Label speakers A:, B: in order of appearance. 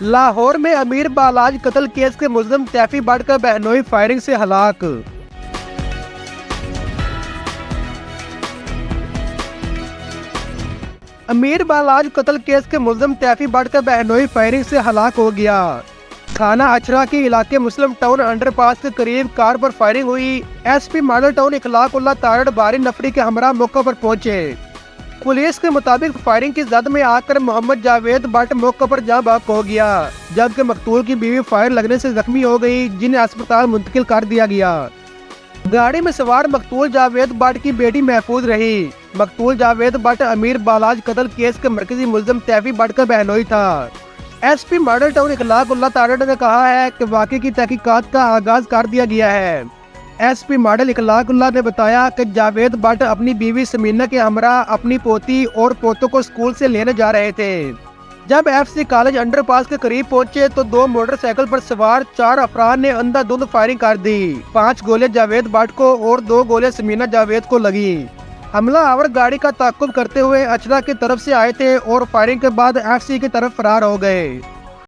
A: लाहौर में अमीर बालाज कत्ल केस के मुल्जिम तैफी भट्ट का बहनोई फायरिंग से हलाक। अमीर बालाज कत्ल केस के मुल्जिम तैफी भट्ट का बहनोई फायरिंग से हलाक हो गया। थाना अचरा के इलाके मुस्लिम टाउन अंडरपास के करीब कार पर फायरिंग हुई। एसपी मॉडल टाउन इखलाकुल्लाह तारड़ बारी नफरी के हमरा मौके पर पहुंचे। पुलिस के मुताबिक फायरिंग की जद में आकर मोहम्मद जावेद भट्ट मौके पर जाँ बाक हो गया, जबकि मकतूल की बीवी फायर लगने से जख्मी हो गई, जिन्हें अस्पताल मुंतकिल कर दिया गया। गाड़ी में सवार मकतूल जावेद भट्ट की बेटी महफूज रही। मकतूल जावेद भट्ट अमीर बालाज कत्ल केस के मरकजी मुल्जिम तैफी भट्ट का बहनोई था। एसपी मॉडल टाउन इखलाकुल्लाह तारड़ ने कहा है कि वाक़े की तहकीकात का आगाज कर दिया गया है। एसपी मॉडल इखलाकुल्लाह ने बताया कि जावेद भट्ट अपनी बीवी समीना के हमरा अपनी पोती और पोतों को स्कूल से लेने जा रहे थे। जब एफसी कॉलेज अंडरपास के करीब पहुंचे तो 2 मोटरसाइकिल पर सवार 4 अफराद ने अंधाधुंध फायरिंग कर दी। 5 गोले जावेद भट्ट को और 2 गोले समीना जावेद को लगी। हमलावर गाड़ी का ताक़ुब करते हुए अचरा की तरफ से आए थे और फायरिंग के बाद एफसी की तरफ फरार हो गए।